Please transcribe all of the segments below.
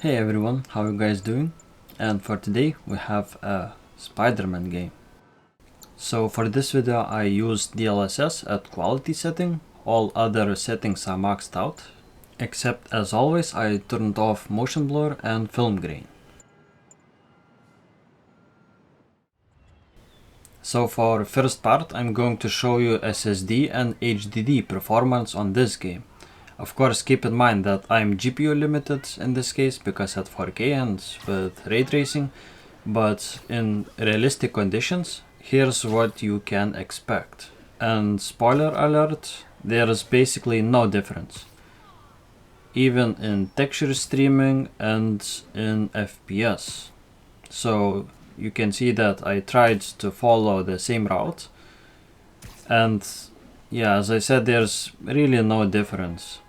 Hey everyone, how are you guys doing? And for today we have a Spider-Man game. So for this video I used DLSS at quality setting. All other settings are maxed out. Except as always I turned off motion blur and film grain. So for first part I'm going to show you SSD and HDD performance on this game. Of course, keep in mind that I'm GPU limited in this case because at 4K and with ray tracing, but in realistic conditions, here's what you can expect. And spoiler alert, there is basically no difference, even in texture streaming and in FPS. So you can see that I tried to follow the same route, and yeah, as I said, there's really no difference.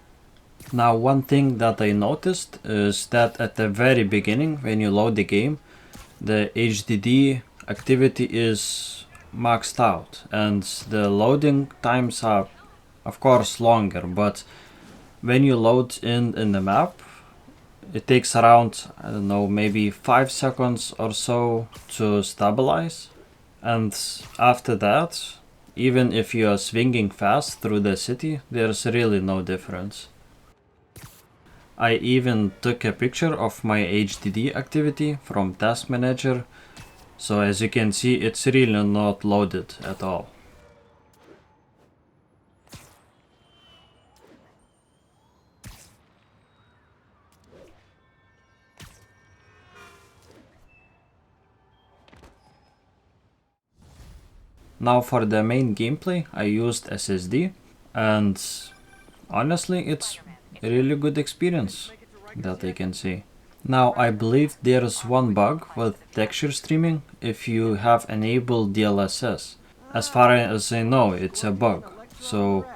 Now, one thing that I noticed is that at the very beginning, when you load the game, the HDD activity is maxed out and the loading times are of course longer, but when you load in the map, it takes around, I don't know, maybe 5 seconds or so to stabilize, and after that, even if you are swinging fast through the city, there's really no difference. I even took a picture of my HDD activity from Task Manager, so as you can see it's really not loaded at all. Now for the main gameplay I used SSD, and honestly it's a really good experience that I can see. Now I believe there's one bug with texture streaming if you have enabled DLSS. As far as I know, it's a bug. So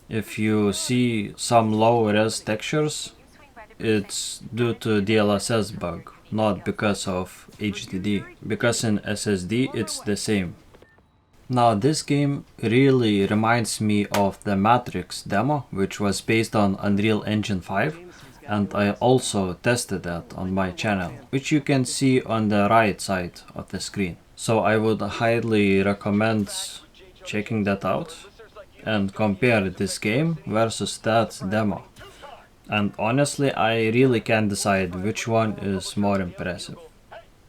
if you see some low res textures, it's due to DLSS bug, not because of HDD, because in SSD it's the same. Now this game really reminds me of the Matrix demo, which was based on Unreal Engine 5, and I also tested that on my channel, which you can see on the right side of the screen. So I would highly recommend checking that out and compare this game versus that demo. And honestly, I really can't decide which one is more impressive.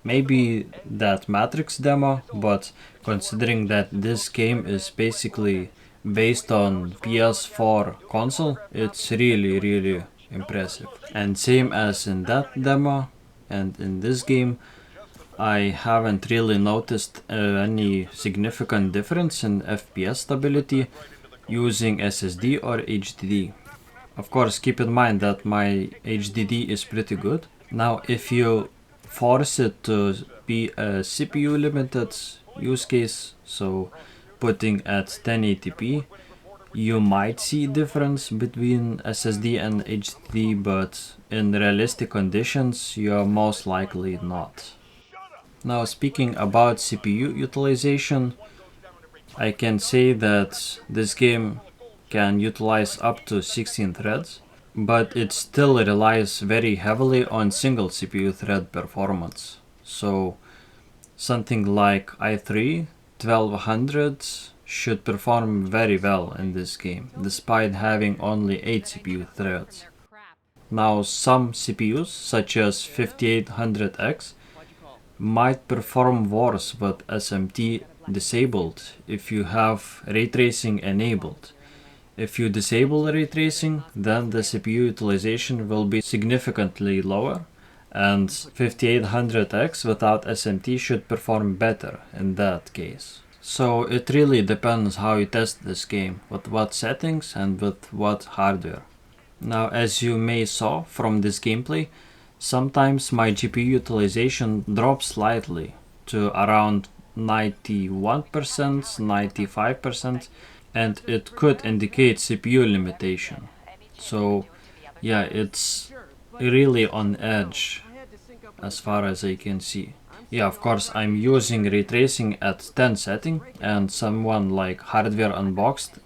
Maybe that Matrix demo, but considering that this game is basically based on PS4 console, it's really impressive. And same as in that demo and in this game, I haven't really noticed any significant difference in FPS stability using SSD or HDD. Of course, keep in mind that my HDD is pretty good. Now, if you force it to be a CPU limited use case, so putting at 1080p, you might see difference between SSD and HDD, but in realistic conditions, you're most likely not. Now, speaking about CPU utilization, I can say that this game can utilize up to 16 threads, but it still relies very heavily on single CPU thread performance. So something like i3 1200 should perform very well in this game, despite having only 8 CPU threads. Now some CPUs, such as 5800X, might perform worse with SMT disabled if you have ray tracing enabled. If you disable ray tracing, then the CPU utilization will be significantly lower, and 5800X without SMT should perform better in that case. So it really depends how you test this game, with what settings and with what hardware. Now, as you may saw from this gameplay, sometimes my GPU utilization drops slightly to around 91%, 95%, and it could indicate CPU limitation. So yeah, it's really on edge as far as I can see. Yeah, of course I'm using ray tracing at 10 setting, and someone like Hardware Unboxed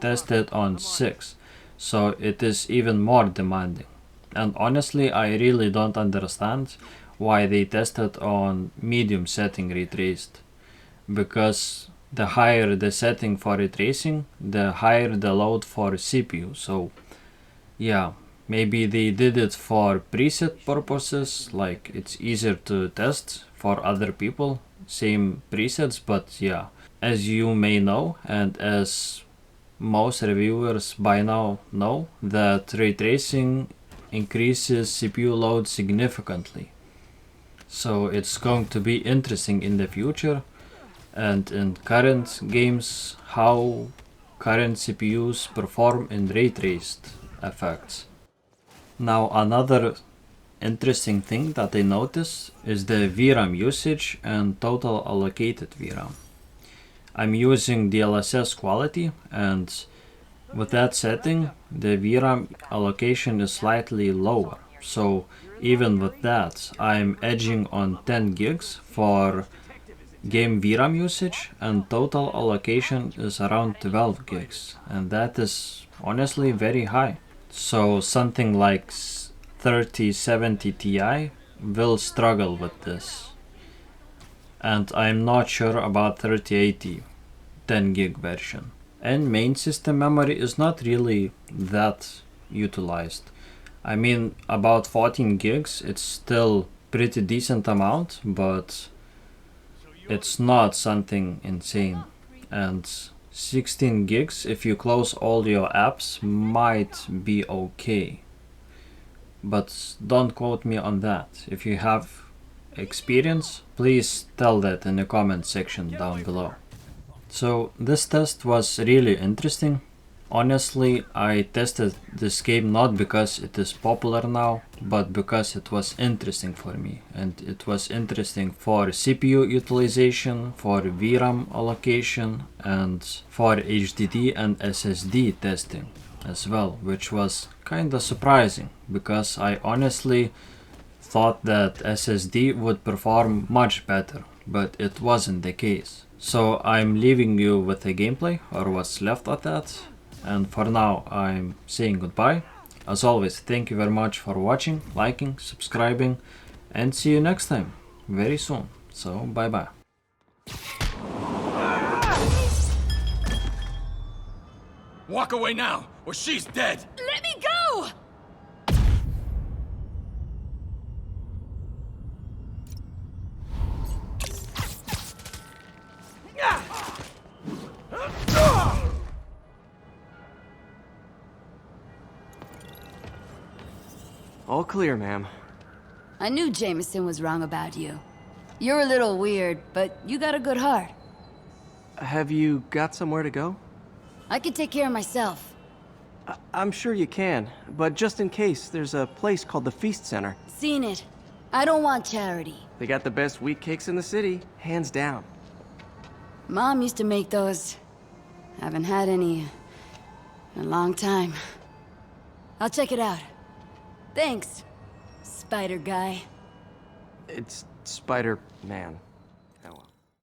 tested on 6, so it is even more demanding. And honestly, I really don't understand why they tested on medium setting ray traced. Because the higher the setting for ray tracing, the higher the load for CPU. So yeah, maybe they did it for preset purposes, like it's easier to test for other people, same presets, but yeah, as you may know, and as most reviewers by now know, that ray tracing increases CPU load significantly. So it's going to be interesting in the future and in current games how current CPUs perform in ray traced effects. Now another interesting thing that I notice is the VRAM usage and total allocated VRAM. I'm using DLSS quality, and with that setting the VRAM allocation is slightly lower. So even with that I'm edging on 10 gigs for game VRAM usage, and total allocation is around 12 gigs, and that is honestly very high. So something like 3070 Ti will struggle with this. And I'm not sure about 3080 10 gig version. And main system memory is not really that utilized. I mean, about 14 gigs, it's still pretty decent amount, but it's not something insane. And 16 gigs, if you close all your apps, might be okay. But don't quote me on that. If you have experience, please tell that in the comment section down below. So this test was really interesting. Honestly, I tested this game not because it is popular now, but because it was interesting for me. And it was interesting for CPU utilization, for VRAM allocation, and for HDD and SSD testing as well, which was kinda surprising because I honestly thought that SSD would perform much better, but it wasn't the case. So I'm leaving you with a gameplay, or what's left of that. And for now, I'm saying goodbye. As always, thank you very much for watching, liking, subscribing, and see you next time, very soon. So, bye bye. Walk away now, or she's dead! Let me go! All clear, ma'am. I knew Jameson was wrong about you. You're a little weird, but you got a good heart. Have you got somewhere to go? I can take care of myself. I'm sure you can, but just in case, there's a place called the Feast Center. Seen it. I don't want charity. They got the best wheat cakes in the city, hands down. Mom used to make those. Haven't had any in a long time. I'll check it out. Thanks, Spider Guy. It's Spider-Man.